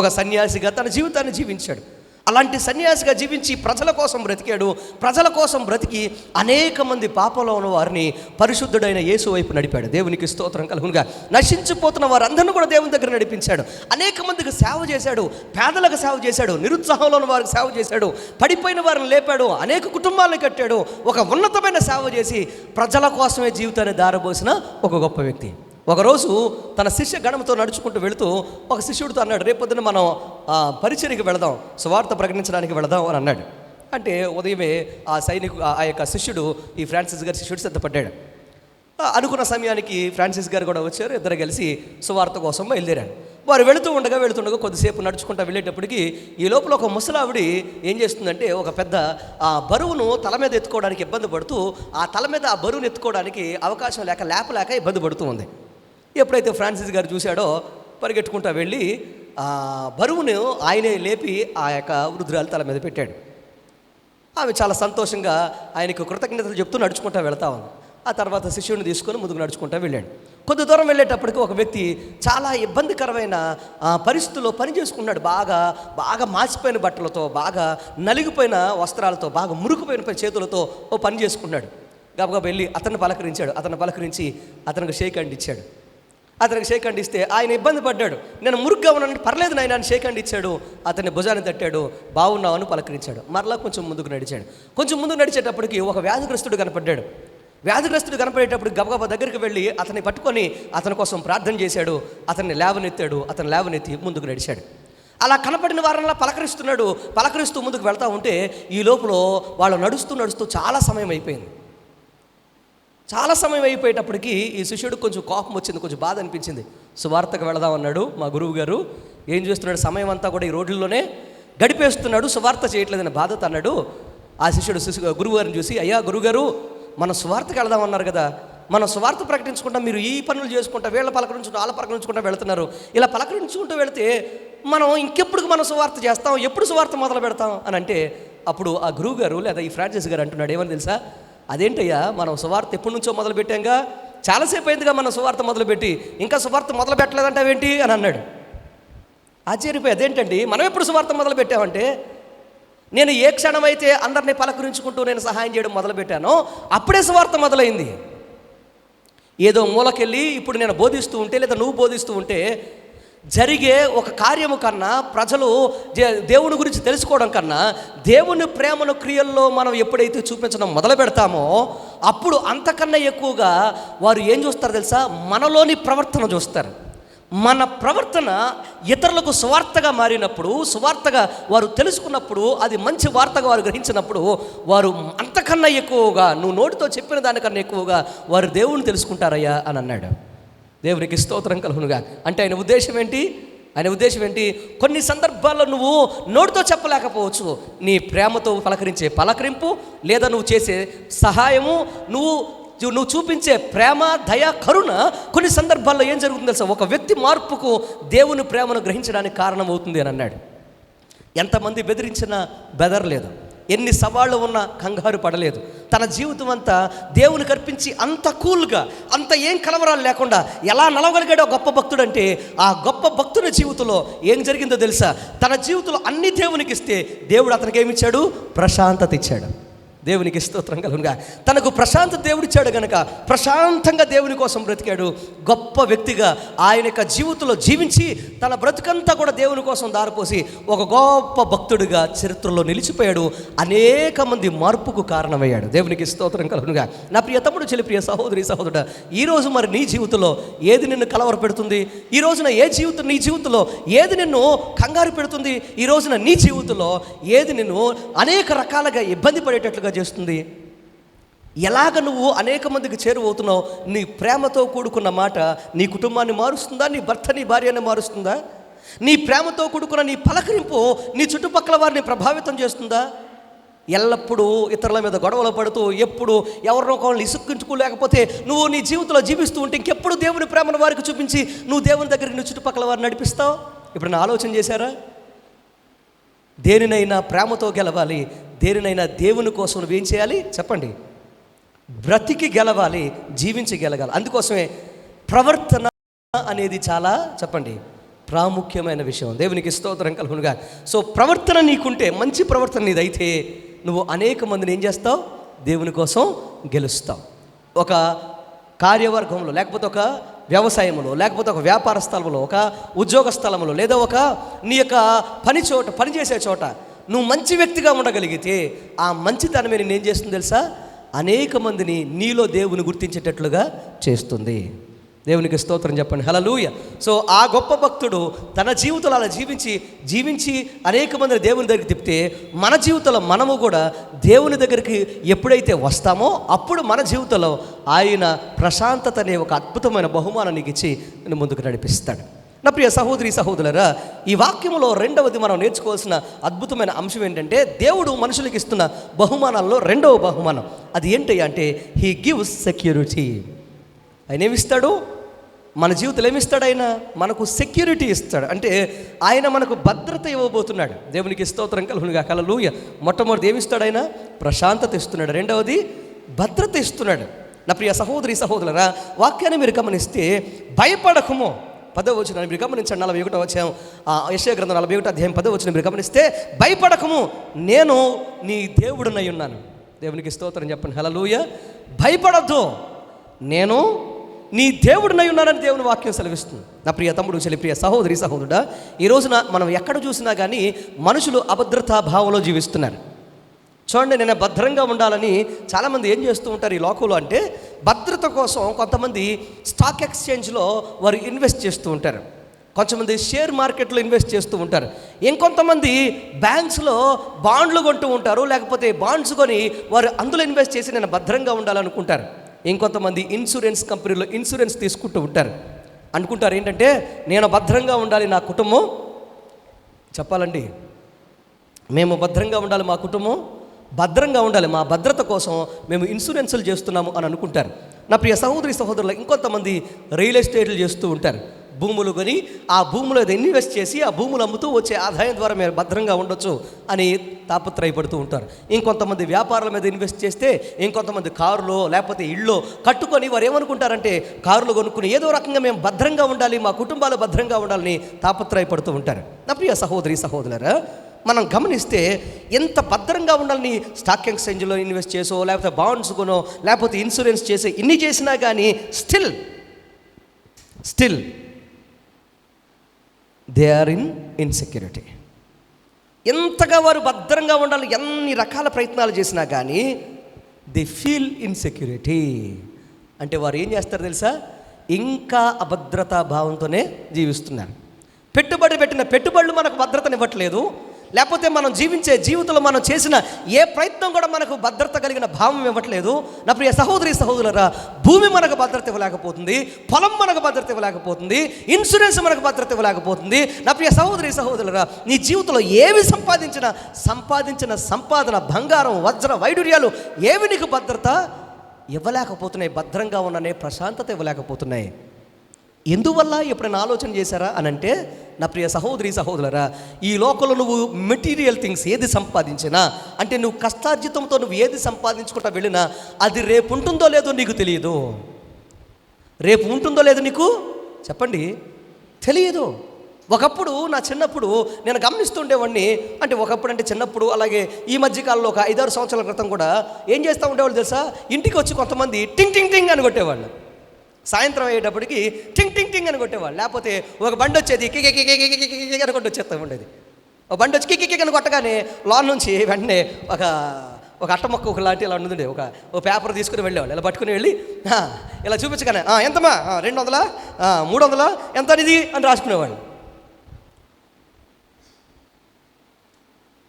Speaker 1: ఒక సన్యాసిగా తన జీవితాన్ని జీవించాడు. అలాంటి సన్యాసిగా జీవించి ప్రజల కోసం బ్రతికాడు. ప్రజల కోసం బ్రతికి అనేక మంది పాపంలో ఉన్న వారిని పరిశుద్ధుడైన యేసు వైపు నడిపాడు. దేవునికి స్తోత్రం కలుగునుగా. నశించిపోతున్న వారందరినీ కూడా దేవుని దగ్గర నడిపించాడు. అనేక మందికి సేవ చేశాడు, పేదలకు సేవ చేశాడు, నిరుత్సాహంలో ఉన్న వారికి సేవ చేశాడు, పడిపోయిన వారిని లేపాడు, అనేక కుటుంబాలను కట్టాడు. ఒక ఉన్నతమైన సేవ చేసి ప్రజల కోసమే జీవితాన్ని దారబోసిన ఒక గొప్ప వ్యక్తి. ఒకరోజు తన శిష్య గణంతో నడుచుకుంటూ వెళుతూ ఒక శిష్యుడితో అన్నాడు, రేపొద్దున మనం పరిచర్యకి వెళదాం, సువార్త ప్రకటించడానికి వెళదాం అని అన్నాడు. అంటే ఉదయమే ఆ యొక్క శిష్యుడు, ఈ ఫ్రాన్సిస్ గారి శిష్యుడు సిద్ధపడ్డాడు. అనుకున్న సమయానికి ఫ్రాన్సిస్ గారు కూడా వచ్చారు. ఇద్దరు కలిసి సువార్త కోసం బయలుదేరారు. వారు వెళుతుండగా కొద్దిసేపు నడుచుకుంటూ వెళ్ళేటప్పటికి ఈ లోపల ఒక ముసలావిడి ఏం చేస్తుందంటే, ఒక పెద్ద బరువును తల మీద ఎత్తుకోవడానికి ఇబ్బంది పడుతూ, ఆ తల మీద ఆ బరువును ఎత్తుకోవడానికి అవకాశం లేక ఇబ్బంది పడుతూ ఉంది. ఎప్పుడైతే ఫ్రాన్సిస్ గారు చూశాడో పరిగెట్టుకుంటూ వెళ్ళి ఆ బరువును ఆయనే లేపి ఆ యొక్క వృద్ధురాలు తల మీద పెట్టాడు. ఆమె చాలా సంతోషంగా ఆయనకు కృతజ్ఞతలు చెప్తూ నడుచుకుంటూ వెళ్తా ఉంది. ఆ తర్వాత శిష్యుడిని తీసుకొని ముందుకు నడుచుకుంటూ వెళ్ళాడు. కొద్ది దూరం వెళ్ళేటప్పటికి ఒక వ్యక్తి చాలా ఇబ్బందికరమైన పరిస్థితుల్లో పని చేసుకున్నాడు. బాగా మాసిపోయిన బట్టలతో, బాగా నలిగిపోయిన వస్త్రాలతో, బాగా మురుకుపోయిన చేతులతో ఓ పని చేసుకున్నాడు. గబగబా వెళ్ళి అతన్ని పలకరించి అతనికి షేక్ హ్యాండ్ ఇచ్చాడు. అతనికి షేక్ హ్యాండ్ ఇస్తే ఆయన ఇబ్బంది పడ్డాడు. నేను మురుగ్గా ఉన్నాను, పర్లేదు నాయన అని షేక్ హ్యాండ్ ఇచ్చాడు. అతన్ని భుజాన్ని తట్టాడు, బాగున్నావు అని పలకరించాడు. మరలా కొంచెం ముందుకు నడిచాడు. కొంచెం ముందుకు నడిచేటప్పటికి ఒక వ్యాధిగ్రస్తుడు కనపడ్డాడు. వ్యాధిగ్రస్తుడు కనపడేటప్పుడు గబగబా దగ్గరికి వెళ్ళి అతన్ని పట్టుకొని అతని కోసం ప్రార్థన చేశాడు. అతన్ని లేవనెత్తాడు. అతను లేవనెత్తి ముందుకు నడిచాడు. అలా కనపడిన వారంలా పలకరిస్తూ ముందుకు వెళ్తూ ఉంటే ఈ లోపల వాళ్ళు నడుస్తూ చాలా సమయం అయిపోయింది. చాలా సమయం అయిపోయేటప్పటికి ఈ శిష్యుడు కొంచెం కోపం వచ్చింది, కొంచెం బాధ అనిపించింది. సువార్తకు వెళదాం అన్నాడు మా గురువు గారు. ఏం చేస్తున్నాడు, సమయం అంతా కూడా ఈ రోడ్లలోనే గడిపేస్తున్నాడు, సువార్త చేయట్లేదని బాధతో అన్నాడు. ఆ శిష్యుడు గురువు గారిని చూసి, అయ్యా గురువుగారు, మనం సువార్తకు వెళదాం అన్నారు కదా, మనం సువార్త ప్రకటించుకుంటా, మీరు ఈ పనులు చేసుకుంటా, వీళ్ళ పలకరించుకుంటూ వాళ్ళ పలకరించుకుంటూ వెళుతున్నారు. ఇలా పలకరించుకుంటూ వెళితే మనం ఇంకెప్పుడు మనం సువార్త చేస్తాం, ఎప్పుడు సువార్త మొదలు పెడతాం అని అంటే, అప్పుడు ఆ గురువు గారు లేదా ఈ ఫ్రాన్సిస్ గారు అంటున్నాడు, ఏమని తెలుసా, అదేంటయ్యా మనం సువార్త ఎప్పటి నుంచో మొదలు పెట్టాంగా, చాలాసేపు అయిందిగా మనం సువార్త మొదలుపెట్టి, ఇంకా సువార్త మొదలు పెట్టలేదంటావేంటి అని అన్నాడు. ఆశ్చర్యపోయి, అదేంటండి మనం ఎప్పుడు సువార్త మొదలు పెట్టామంటే, నేను ఏ క్షణమైతే అందరినీ పలకరించుకుంటూ నేను సహాయం చేయడం మొదలుపెట్టానో అప్పుడే సువార్త మొదలైంది. ఏదో మూలకెళ్ళి ఇప్పుడు నేను బోధిస్తూ ఉంటే లేదా నువ్వు బోధిస్తూ ఉంటే జరిగే ఒక కార్యము కన్నా, ప్రజలు దేవుని గురించి తెలుసుకోవడం కన్నా, దేవుని ప్రేమను క్రియల్లో మనం ఎప్పుడైతే చూపించడం మొదలు పెడతామో అప్పుడు అంతకన్నా ఎక్కువగా వారు ఏం చూస్తారు తెలుసా, మనలోని ప్రవర్తన చూస్తారు. మన ప్రవర్తన ఇతరులకు సువార్తగా మారినప్పుడు, సువార్తగా వారు తెలుసుకున్నప్పుడు, అది మంచి వార్తగా వారు గ్రహించినప్పుడు వారు అంతకన్నా ఎక్కువగా, నువ్వు నోటితో చెప్పిన దానికన్నా ఎక్కువగా వారు దేవుని తెలుసుకుంటారయ్యా అని అన్నాడు. దేవునికి స్తోత్రం కలుగునుగా. అంటే ఆయన ఉద్దేశం ఏంటి? కొన్ని సందర్భాల్లో నువ్వు నోటితో చెప్పలేకపోవచ్చు, నీ ప్రేమతో పలకరించే పలకరింపు లేదా నువ్వు చేసే సహాయము, నువ్వు చూపించే ప్రేమ, దయ, కరుణ కొన్ని సందర్భాల్లో ఏం జరుగుతుందో తెలుసా, ఒక వ్యక్తి మార్పుకు దేవుని ప్రేమను గ్రహించడానికి కారణం అవుతుంది అని అన్నాడు. ఎంతమంది బెదిరించినా బెదరలేదు, ఎన్ని సవాళ్ళు ఉన్నా కంగారు పడలేదు. తన జీవితం అంతా దేవునికి అర్పించి అంత కూల్గా, అంత ఏం కలవరాలు లేకుండా ఎలా నలవగలిగాడో గొప్ప భక్తుడు అంటే, ఆ గొప్ప భక్తుని జీవితంలో ఏం జరిగిందో తెలుసా, తన జీవితంలో అన్ని దేవునికి ఇస్తే దేవుడు అతనికి ఏమిచ్చాడు, ప్రశాంతత ఇచ్చాడు. దేవునికి స్తోత్రం కలుగునుగా. తనకు ప్రశాంతత దేవుడిచ్చాడు కనుక ప్రశాంతంగా దేవుని కోసం బ్రతికాడు. గొప్ప వ్యక్తిగా ఆయన యొక్క జీవితంలో జీవించి తన బ్రతుకంతా కూడా దేవుని కోసం దారిపోసి ఒక గొప్ప భక్తుడిగా చరిత్రలో నిలిచిపోయాడు. అనేక మంది మార్పుకు కారణమయ్యాడు. దేవునికి స్తోత్రం కలుగునుగా. నా ప్రియ తమ్ముడు, చెల్లి, ప్రియ సహోదరి, సహోదరుడా, ఈరోజు మరి నీ జీవితంలో ఏది నిన్ను కలవర పెడుతుంది? ఈ రోజున నీ జీవితంలో ఏది నిన్ను కంగారు పెడుతుంది? ఈ రోజున నీ జీవితంలో ఏది నిన్ను అనేక రకాలుగా ఇబ్బంది పడేటట్లుగా చేస్తుంది? ఎలాగ నువ్వు అనేక మందికి చేరువవుతున్నావు? నీ ప్రేమతో కూడుకున్న మాట నీ కుటుంబాన్ని మారుస్తుందా? నీ భర్త, నీ భార్యని మారుస్తుందా? నీ ప్రేమతో కూడుకున్న నీ పలకరింపు నీ చుట్టుపక్కల వారిని ప్రభావితం చేస్తుందా? ఎల్లప్పుడూ ఇతరుల మీద గొడవలు పడుతూ, ఎప్పుడు ఎవరినో ఒకళ్ళని ఇసుక్కించుకోలేకపోతే నువ్వు నీ జీవితంలో జీవిస్తూ ఉంటే ఇంకెప్పుడు దేవుని ప్రేమను వారికి చూపించి నువ్వు దేవుని దగ్గరికి నీ చుట్టుపక్కల వారిని నడిపిస్తావు? ఇప్పుడు నా ఆలోచన చేశారా? దేనినైనా ప్రేమతో గెలవాలి, దేనినైనా దేవుని కోసం నువ్వేం చేయాలి చెప్పండి? బ్రతికి గెలవాలి, జీవించి గెలగాలి. అందుకోసమే ప్రవర్తన అనేది చాలా చెప్పండి ప్రాముఖ్యమైన విషయం. దేవునికి స్తోత్రం కలుగునుగా. సో ప్రవర్తన నీకుంటే, మంచి ప్రవర్తన నీదైతే నువ్వు అనేక మందిని ఏం చేస్తావు? దేవుని కోసం గెలుస్తావు. ఒక కార్యవర్గంలో, లేకపోతే ఒక వ్యవసాయంలో, లేకపోతే ఒక వ్యాపార స్థలంలో, ఒక ఉద్యోగ స్థలంలో, లేదా ఒక నీ యొక్క పనిచేసే చోట నువ్వు మంచి వ్యక్తిగా ఉండగలిగితే ఆ మంచితనమే నేను ఏం చేస్తుంది తెలుసా? అనేక మందిని నీలో దేవుని గుర్తించేటట్లుగా చేస్తుంది. దేవునికి స్తోత్రం చెప్పండి, హల్లెలూయ. సో ఆ గొప్ప భక్తుడు తన జీవితంలో అలా జీవించి అనేక మందిని దేవుని దగ్గరికి తిప్పితే మన జీవితంలో మనము కూడా దేవుని దగ్గరికి ఎప్పుడైతే వస్తామో అప్పుడు మన జీవితంలో ఆయన ప్రశాంతత అనే ఒక అద్భుతమైన బహుమానం నీకు ఇచ్చి నేను ముందుకు నడిపిస్తాడు. నా ప్రియ సహోదరి, సహోదరులారా, ఈ వాక్యంలో రెండవది మనం నేర్చుకోవాల్సిన అద్భుతమైన అంశం ఏంటంటే, దేవుడు మనుషులకు ఇస్తున్న బహుమానాల్లో రెండవ బహుమానం అది ఏంటి అంటే, హీ గివ్స్ సెక్యూరిటీ. ఆయన ఏమిస్తాడు? మన జీవితంలో ఏమిస్తాడు? ఆయన మనకు సెక్యూరిటీ ఇస్తాడు. అంటే ఆయన మనకు భద్రత ఇవ్వబోతున్నాడు. దేవునికి స్తోత్రం కలుగునుగా, హల్లెలూయ. మొట్టమొదటి ఏమిస్తాడు? ఆయన ప్రశాంతత ఇస్తున్నాడు. రెండవది భద్రత ఇస్తున్నాడు. నా ప్రియ సహోదరి, సహోదరులారా, వాక్యాన్ని మీరు గమనిస్తే, భయపడకము 10వ వచనం మీరు గమనించండి. 41వ అధ్యాయం యెషయా గ్రంథం 41వ అధ్యాయం 10వ వచనం మీరు గమనిస్తే, భయపడకము, నేను నీ దేవుడునై ఉన్నాను. దేవునికి స్తోత్రం చెప్పండి, హల్లెలూయ. భయపడద్దు, నేను నీ దేవుడినై ఉన్నానని దేవుని వాక్యం సెలవిస్తుంది. నా ప్రియ తమ్ముడు, చెల్లి, ప్రియ సహోదరి, సహోదరుడా, ఈ రోజున మనం ఎక్కడ చూసినా కానీ మనుషులు అభద్రతా భావంలో జీవిస్తున్నారు. చూడండి, నేను భద్రంగా ఉండాలని చాలామంది ఏం చేస్తూ ఉంటారు ఈ లోకంలో అంటే, భద్రత కోసం కొంతమంది స్టాక్ ఎక్స్చేంజ్లో వారు ఇన్వెస్ట్ చేస్తూ ఉంటారు, కొంతమంది షేర్ మార్కెట్లో ఇన్వెస్ట్ చేస్తూ ఉంటారు, ఇంకొంతమంది బ్యాంక్స్లో బాండ్లు కొంటూ ఉంటారు, లేకపోతే బాండ్స్ కొని వారు అందులో ఇన్వెస్ట్ చేసి నేను భద్రంగా ఉండాలనుకుంటారు. ఇంకొంతమంది ఇన్సూరెన్స్ కంపెనీలో ఇన్సూరెన్స్ తీసుకుంటూ ఉంటారు, అనుకుంటారు ఏంటంటే నేను భద్రంగా ఉండాలి, నా కుటుంబం చెప్పాలండి, మేము భద్రంగా ఉండాలి, మా కుటుంబం భద్రంగా ఉండాలి, మా భద్రత కోసం మేము ఇన్సూరెన్సులు చేస్తున్నాము అని అనుకుంటారు. నా ప్రియ సహోదరి, సహోదరులు, ఇంకొంతమంది రియల్ ఎస్టేట్లు చేస్తూ ఉంటారు, భూములు కొని ఆ భూములో ఇన్వెస్ట్ చేసి ఆ భూములు అమ్ముతూ వచ్చే ఆదాయం ద్వారా మేము భద్రంగా ఉండొచ్చు అని తాపత్రయపడుతూ ఉంటారు. ఇంకొంతమంది వ్యాపారాల మీద ఇన్వెస్ట్ చేస్తే, ఇంకొంతమంది కారులో లేకపోతే ఇళ్ళో కట్టుకొని వారు ఏమనుకుంటారంటే కారులు కొనుక్కుని ఏదో రకంగా మేము భద్రంగా ఉండాలి, మా కుటుంబాలు భద్రంగా ఉండాలని తాపత్రయపడుతూ ఉంటారు. నా ప్రియ సహోదరి, సహోదరులారా, మనం గమనిస్తే ఎంత భద్రంగా ఉండాలని స్టాక్ ఎక్స్చేంజ్లో ఇన్వెస్ట్ చేసో లేకపోతే బాండ్స్ కొనో లేకపోతే ఇన్సూరెన్స్ చేసో ఇన్ని చేసినా కానీ still they are in insecurity. ఎంతగా వారు భద్రంగా ఉండాలి ఎన్ని రకాల ప్రయత్నాలు చేసినా కానీ దే ఫీల్ ఇన్సెక్యూరిటీ. అంటే వారు ఏం చేస్తారు తెలుసా, ఇంకా అభద్రతా భావంతోనే జీవిస్తున్నారు. పెట్టుబడి పెట్టిన పెట్టుబడులు మనకు భద్రతనివ్వట్లేదు, లేకపోతే మనం జీవించే జీవితంలో మనం చేసిన ఏ ప్రయత్నం కూడా మనకు భద్రత కలిగిన భావం ఇవ్వట్లేదు. నా ప్రియ సహోదరి, సహోదరులారా, భూమి మనకు భద్రత ఇవ్వలేకపోతుంది, పొలం మనకు భద్రత ఇవ్వలేకపోతుంది, ఇన్సూరెన్స్ మనకు భద్రత ఇవ్వలేకపోతుంది. నా ప్రియ సహోదరి, సహోదరులారా, నీ జీవితంలో ఏవి సంపాదించిన సంపాదన, బంగారం, వజ్ర వైడూర్యాలు ఏవి నీకు భద్రత ఇవ్వలేకపోతున్నాయి, భద్రంగా ఉన్ననే ప్రశాంతత ఇవ్వలేకపోతున్నాయి. ఎందువల్ల ఎప్పుడైనా ఆలోచన చేశారా అని అంటే, నా ప్రియ సహోదరి, సహోదరులారా, ఈ లోకంలో నువ్వు మెటీరియల్ థింగ్స్ ఏది సంపాదించినా, అంటే నువ్వు కష్టార్జితంతో నువ్వు ఏది సంపాదించుకుంటా వెళ్ళినా అది రేపు ఉంటుందో లేదో నీకు తెలియదు. రేపు ఉంటుందో లేదో నీకు చెప్పండి తెలియదు. ఒకప్పుడు నా చిన్నప్పుడు నేను గమనిస్తుండేవాడిని, అంటే ఒకప్పుడు అంటే చిన్నప్పుడు, అలాగే ఈ మధ్యకాలంలో ఒక 5-6 సంవత్సరాల క్రితం కూడా ఏం చేస్తూ ఉండేవాళ్ళు తెలుసా, ఇంటికి వచ్చి కొంతమంది టింగ్ టింగ్ టింగ్ అని కొట్టేవాళ్ళు, సాయంత్రం అయ్యేటప్పటికి టింగ్ టింగ్ టింగ్ అని కొట్టేవాళ్ళు. లేకపోతే ఒక బండి వచ్చేది కిక్ అని కొట్టి వచ్చేస్తూ ఉండేది. ఒక బండి వచ్చి కిక్ అని కొట్టగానే లోన్ నుంచి వెంటనే ఒక అట్టమొక్క ఒక లాంటి ఇలా ఉంటుండే, ఒక పేపర్ తీసుకుని వెళ్ళేవాళ్ళు, ఇలా పట్టుకుని వెళ్ళి ఇలా చూపించగానే ఎంతమా 200, 300, ఎంత అనేది అని రాసుకునేవాళ్ళు,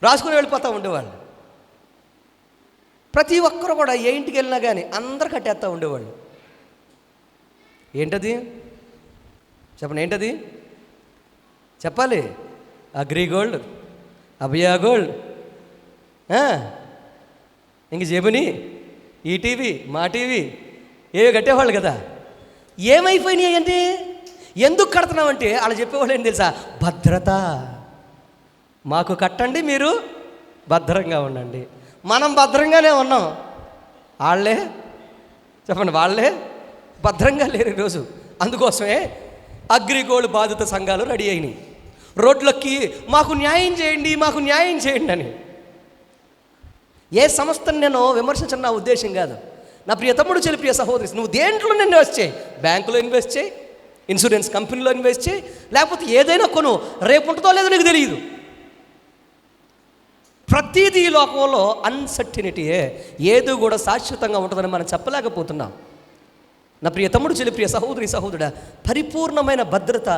Speaker 1: రాసుకుని వెళ్ళిపోతూ ఉండేవాళ్ళు. ప్రతి ఒక్కరు కూడా ఏ ఇంటికి వెళ్ళినా కానీ అందరు కట్టేస్తూ ఉండేవాళ్ళు. ఏంటది చెప్పండి, ఏంటది చెప్పాలి? అగ్రిగోల్డ్, అభయ గోల్డ్, ఇంక జెమిని, ఈటీవీ, మా టీవీ ఏవి కట్టేవాళ్ళు కదా. ఏమైపోయినాయి అంటే, ఎందుకు కడుతున్నామంటే వాళ్ళు చెప్పేవాళ్ళు ఏంటి తెలుసా, భద్రత, మాకు కట్టండి, మీరు భద్రంగా ఉండండి. మనం భద్రంగానే ఉన్నాం, వాళ్ళే చెప్పండి, వాళ్ళే భద్రంగా లేరు ఈరోజు. అందుకోసమే అగ్రిగోల్డ్ బాధిత సంఘాలు రెడీ అయినాయి రోడ్లకి, మాకు న్యాయం చేయండి, మాకు న్యాయం చేయండి అని. ఏ సంస్థను నేను విమర్శించిన నా ఉద్దేశం కాదు. నా ప్రియ తమ్ముడు, చెల్లి, ప్రియ సహోదరి, నువ్వు దేంట్లో ఇన్వెస్ట్ చేయి, బ్యాంకులో ఇన్వెస్ట్ చేయి, ఇన్సూరెన్స్ కంపెనీలో ఇన్వెస్ట్ చేయి, లేకపోతే ఏదైనా కొను, రేపు ఉంటుందో లేదో నీకు తెలియదు. ప్రతిదీ లోకంలో అన్సర్టినిటీయే, ఏది కూడా శాశ్వతంగా ఉంటుందని మనం చెప్పలేకపోతున్నాం. నా ప్రియ తమ్ముడు, చెల్లి, ప్రియ సహోదరి, సహోదరుడా, పరిపూర్ణమైన భద్రత,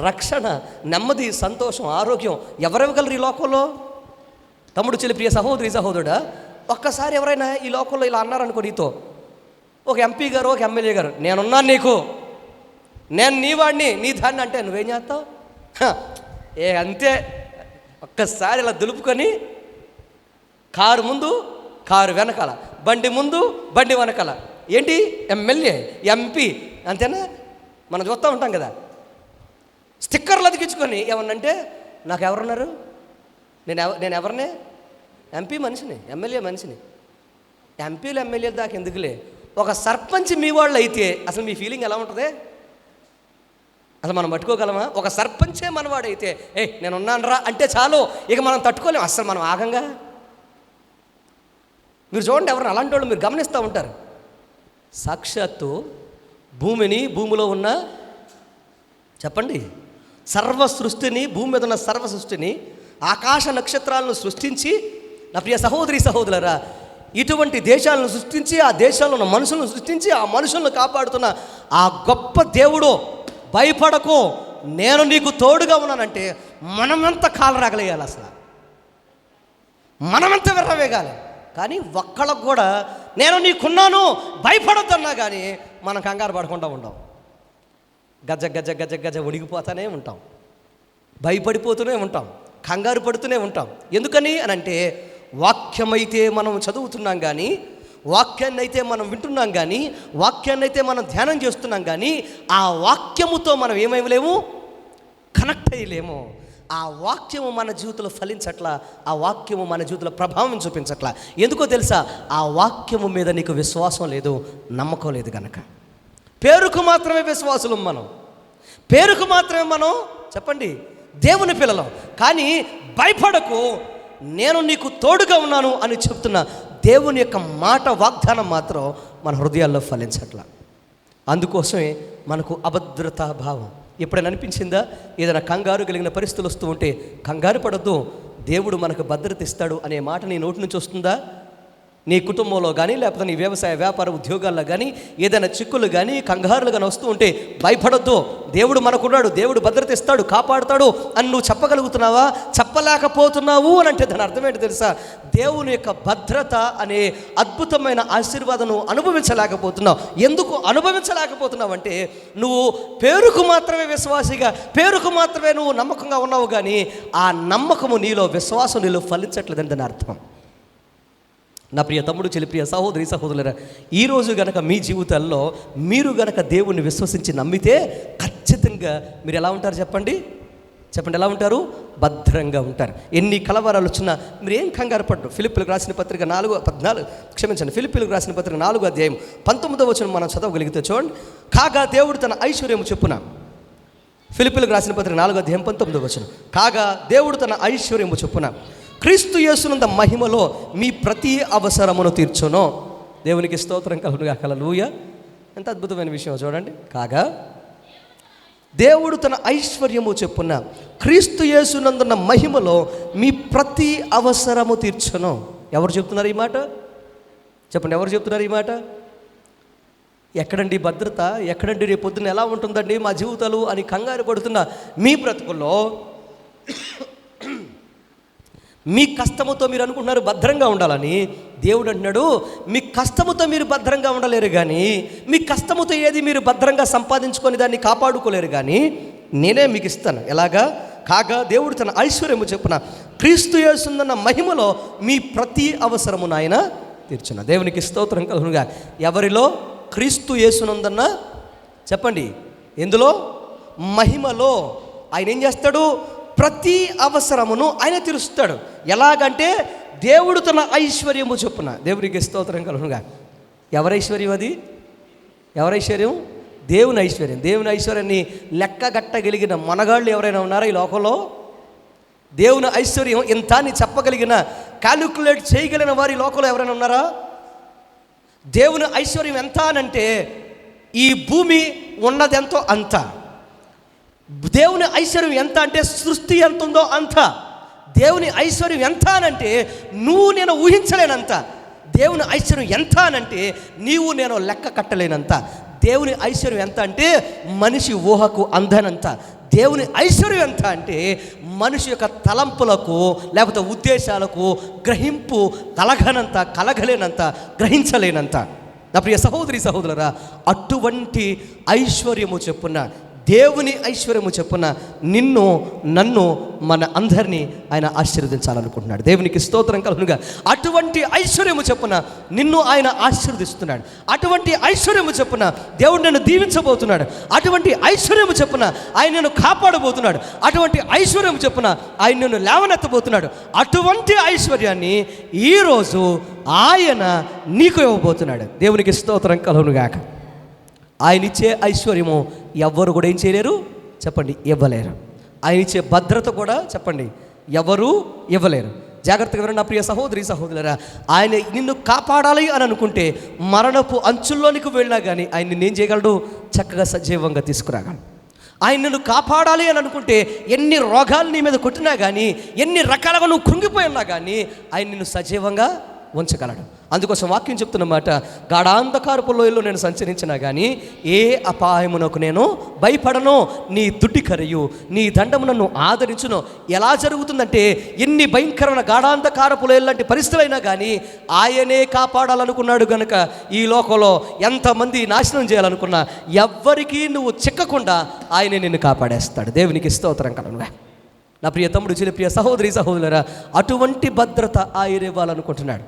Speaker 1: రక్షణ, నెమ్మది, సంతోషం, ఆరోగ్యం ఎవరివ్వగలరు ఈ లోకంలో? తమ్ముడు, చెల్లి, ప్రియ సహోదరి, సహోదరుడా, ఒక్కసారి ఎవరైనా ఈ లోకంలో ఇలా అన్నారనుకో నీతో, ఒక ఎంపీ గారు, ఒక ఎమ్మెల్యే గారు, నేనున్నాను నీకు, నేను నీ వాడిని, నీ దాన్ని అంటే నువ్వేం చేస్తావు? అంతే, ఒక్కసారి ఇలా దులుపుకొని కారు ముందు, కారు వెనకాల, బండి ముందు, బండి వెనకాల, ఏంటి ఎమ్మెల్యే, ఎంపీ, అంతేనా? మనం చూస్తూ ఉంటాం కదా, స్టిక్కర్లు అతికించుకొని. ఏమన్నంటే నాకు ఎవరున్నారు, నేను ఎవరినే, ఎంపీ మనిషిని, ఎమ్మెల్యే మనిషిని. ఎంపీలు ఎమ్మెల్యేలు దాకా ఎందుకులే, ఒక సర్పంచ్ మీ వాళ్ళు అయితే అసలు మీ ఫీలింగ్ ఎలా ఉంటుంది? అసలు మనం పట్టుకోగలమా? ఒక సర్పంచే మనవాడైతే నేను ఉన్నాను రా అంటే చాలు, ఇక మనం తట్టుకోలేము, అసలు మనం ఆగంగా. మీరు చూడండి, ఎవరైనా అలాంటి వాళ్ళు మీరు గమనిస్తూ ఉంటారు, సాక్షాత్తు భూమిని, భూమిలో ఉన్న చెప్పండి సర్వ సృష్టిని, భూమి మీద ఉన్న సర్వ సృష్టిని, ఆకాశ నక్షత్రాలను సృష్టించి, నా ప్రియ సహోదరి సహోదరులారా, ఇటువంటి దేశాలను సృష్టించి, ఆ దేశాల్లో ఉన్న మనుషులను సృష్టించి, ఆ మనుషులను కాపాడుతున్న ఆ గొప్ప దేవుడు, భయపడకు నేను నీకు తోడుగా ఉన్నానంటే మనమంతా కాలు రాగలేయాలి, అసలు మనమంతా విర్రవేగాలి. కానీ ఒక్కళ్ళకు కూడా నేను నీకున్నాను భయపడొద్దన్నా కానీ మనం కంగారు పడకుండా ఉంటాం. గజ గజ గజ గజ ఉడిగిపోతూనే ఉంటాం, భయపడిపోతూనే ఉంటాం, కంగారు పడుతూనే ఉంటాం. ఎందుకని అని అంటే వాక్యమైతే మనం చదువుతున్నాం కానీ, వాక్యాన్ని అయితే మనం వింటున్నాం కానీ, వాక్యాన్ని అయితే మనం ధ్యానం చేస్తున్నాం కానీ, ఆ వాక్యముతో మనం ఏమైలేము, కనెక్ట్ అయ్యలేము. ఆ వాక్యము మన జీవితంలో ఫలించట్లా, ఆ వాక్యము మన జీవితంలో ప్రభావం చూపించట్లా. ఎందుకో తెలుసా? ఆ వాక్యము మీద నీకు విశ్వాసం లేదు, నమ్మకం లేదు కనుక. పేరుకు మాత్రమే విశ్వాసులం మనం, పేరుకు మాత్రమే మనం చెప్పండి దేవుని పిల్లలం. కానీ భయపడకు నేను నీకు తోడుగా ఉన్నాను అని చెప్తున్న దేవుని యొక్క మాట, వాగ్దానం మాత్రం మన హృదయాల్లో ఫలించట్లా. అందుకోసమే మనకు అభద్రతా భావం. ఎప్పుడైనా అనిపించిందా? ఏదైనా కంగారు కలిగిన పరిస్థితులు వస్తూ ఉంటే కంగారు పడద్దు, దేవుడు మనకు భద్రత ఇస్తాడు అనే మాట నీ నోటి నుంచి వస్తుందా? నీ కుటుంబంలో కానీ, లేకపోతే నీ వ్యవసాయ వ్యాపార ఉద్యోగాల్లో కానీ ఏదైనా చిక్కులు కానీ, కంగారులు కానీ వస్తూ ఉంటే భయపడొద్దు, దేవుడు మనకున్నాడు, దేవుడు భద్రత ఇస్తాడు, కాపాడుతాడు అని నువ్వు చెప్పగలుగుతున్నావా? చెప్పలేకపోతున్నావు అని అంటే దాని అర్థం ఏంటి తెలుసా? దేవుని యొక్క భద్రత అనే అద్భుతమైన ఆశీర్వాదం నువ్వు అనుభవించలేకపోతున్నావు. ఎందుకు అనుభవించలేకపోతున్నావు అంటే నువ్వు పేరుకు మాత్రమే విశ్వాసిగా, పేరుకు మాత్రమే నువ్వు నమ్మకంగా ఉన్నావు, కానీ ఆ నమ్మకము నీలో, విశ్వాసం నీలో ఫలించట్లేదని దాని అర్థం. నా ప్రియ తమ్ముడు, చెల్లి, ప్రియ సహోదరి సహోదరులారా, ఈరోజు గనక మీ జీవితాల్లో మీరు గనక దేవుణ్ణి విశ్వసించి నమ్మితే ఖచ్చితంగా మీరు ఎలా ఉంటారు చెప్పండి? చెప్పండి, ఎలా ఉంటారు? భద్రంగా ఉంటారు. ఎన్ని కలవరాలు వచ్చినా మీరు ఏం కంగారు పడ్డు. ఫిలిప్పీలకు రాసిన పత్రిక 4:14 ఫిలిప్పీలకు రాసిన పత్రిక 4:19 మనం చదవగలిగితే చూడండి. కాగా దేవుడు తన ఐశ్వర్యము చొప్పున, ఫిలిప్పీలకు రాసిన పత్రిక 4:19 కాగా దేవుడు తన ఐశ్వర్యము చొప్పున క్రీస్తు యేసునంద మహిమలో మీ ప్రతి అవసరమును తీర్చును. దేవునికి స్తోత్రం కలుగునుగాక. హల్లెలూయా. ఎంత అద్భుతమైన విషయం చూడండి. కాగా దేవుడు తన ఐశ్వర్యము చొప్పున క్రీస్తు యేసునందున్న మహిమలో మీ ప్రతి అవసరము తీర్చును. ఎవరు చెప్తున్నారు ఈ మాట? చెప్పండి, ఎవరు చెప్తున్నారు ఈ మాట? ఎక్కడండి భద్రత? ఎక్కడండి రేపు పొద్దున్న ఎలా ఉంటుందండి మా జీవితాలు అని కంగారు పడుతున్న మీ బ్రతుకుల్లో, మీ కష్టముతో మీరు అనుకుంటున్నారు భద్రంగా ఉండాలని. దేవుడు అంటున్నాడు, మీ కష్టముతో మీరు భద్రంగా ఉండలేరు, కానీ మీ కష్టముతో ఏది మీరు భద్రంగా సంపాదించుకొని దాన్ని కాపాడుకోలేరు, కానీ నేనే మీకు ఇస్తాను. ఎలాగా? కాగా దేవుడు తన ఐశ్వర్యము చొప్పున క్రీస్తు యేసునందున్న మహిమలో మీ ప్రతి అవసరమును ఆయన తీర్చున. దేవునికి స్తోత్రం కలుగునుగా. ఎవరిలో? క్రీస్తు యేసునందున్న, చెప్పండి ఎందులో? మహిమలో. ఆయన ఏం చేస్తాడు? ప్రతి అవసరమును ఆయన తీరుస్తాడు. ఎలాగంటే దేవుడు తన ఐశ్వర్యము చొప్పున. దేవునికి స్తోత్రం కలుగునుగా. ఎవరి ఐశ్వర్యం అది? ఎవరి ఐశ్వర్యం? దేవుని ఐశ్వర్యం. దేవుని ఐశ్వర్యాన్ని లెక్కగట్టగలిగిన మనగాళ్ళు ఎవరైనా ఉన్నారా ఈ లోకంలో? దేవుని ఐశ్వర్యం ఇంత అని చెప్పగలిగిన, క్యాలిక్యులేట్ చేయగలిగిన వారి లోకంలో ఎవరైనా ఉన్నారా? దేవుని ఐశ్వర్యం ఎంత అనంటే ఈ భూమి ఉన్నదెంతో అంత. దేవుని ఐశ్వర్యం ఎంత అంటే సృష్టి ఎంత ఉందో అంత. దేవుని ఐశ్వర్యం ఎంత అనంటే నువ్వు నేను ఊహించలేనంత. దేవుని ఐశ్వర్యం ఎంత అనంటే నీవు నేను లెక్క కట్టలేనంత. దేవుని ఐశ్వర్యం ఎంత అంటే మనిషి ఊహకు అందనంత. దేవుని ఐశ్వర్యం ఎంత అంటే మనిషి యొక్క తలంపులకు లేకపోతే ఉద్దేశాలకు గ్రహింపు కలగలేనంత, గ్రహించలేనంత. నా ప్రియ సహోదరి సహోదరులారా, అటువంటి ఐశ్వర్యము చెప్పున, దేవుని ఐశ్వర్యము చెప్పున నిన్ను, నన్ను, మన అందరినీ ఆయన ఆశీర్వదించాలనుకుంటున్నాడు. దేవునికి స్తోత్రం కలుగునుగా. అటువంటి ఐశ్వర్యము చెప్పున నిన్ను ఆయన ఆశీర్వదిస్తున్నాడు. అటువంటి ఐశ్వర్యము చెప్పున దేవుడు నిన్ను దీవించబోతున్నాడు. అటువంటి ఐశ్వర్యము చెప్పున ఆయన నిన్ను కాపాడబోతున్నాడు. అటువంటి ఐశ్వర్యము చెప్పున ఆయన నిన్ను లేవనెత్తబోతున్నాడు. అటువంటి ఐశ్వర్యాన్ని ఈరోజు ఆయన నీకు ఇవ్వబోతున్నాడు. దేవునికి స్తోత్రం కలుగునుగాక. ఆయన ఇచ్చే ఐశ్వర్యము ఎవ్వరు కూడా ఏం చేయలేరు, చెప్పండి, ఇవ్వలేరు. ఆయన ఇచ్చే భద్రత కూడా చెప్పండి ఎవరు ఇవ్వలేరు. జాగ్రత్తగా వినండి నా ప్రియ సహోదరి సహోదరులారా. ఆయన నిన్ను కాపాడాలి అని అనుకుంటే మరణపు అంచుల్లోనికి వెళ్ళినా కానీ ఆయన నిన్నేం చేయగలడు? చక్కగా సజీవంగా తీసుకురాగలడు. ఆయన నిన్ను కాపాడాలి అని అనుకుంటే ఎన్ని రోగాలు నీ మీద కొట్టినా కానీ, ఎన్ని రకాలుగా నువ్వు కృంగిపోయి ఉన్నా కానీ ఆయన నిన్ను సజీవంగా ఉంచగలడు. అందుకోసం వాక్యం చెప్తున్నమాట, గాఢాంధకారపు లోయలో నేను సంచరించినా కానీ ఏ అపాయమునకు నేను భయపడను, నీ దుడ్డి కరియు నీ దండము నన్ను ఆదరించును. ఎలా జరుగుతుందంటే, ఎన్ని భయంకరమైన గాఢాంధకారపు లోయలు లాంటి పరిస్థితులైనా కానీ ఆయనే కాపాడాలనుకున్నాడు గనుక ఈ లోకంలో ఎంతమంది నాశనం చేయాలనుకున్నా ఎవ్వరికీ నువ్వు చిక్కకుండా ఆయనే నిన్ను కాపాడేస్తాడు. దేవునికి స్తోత్రం కలుగుగా. నా ప్రియ తమ్ముడు, చిన్న ప్రియ సహోదరి సహోదరులారా, అటువంటి భద్రత ఆయన ఇవ్వాలనుకుంటున్నాడు.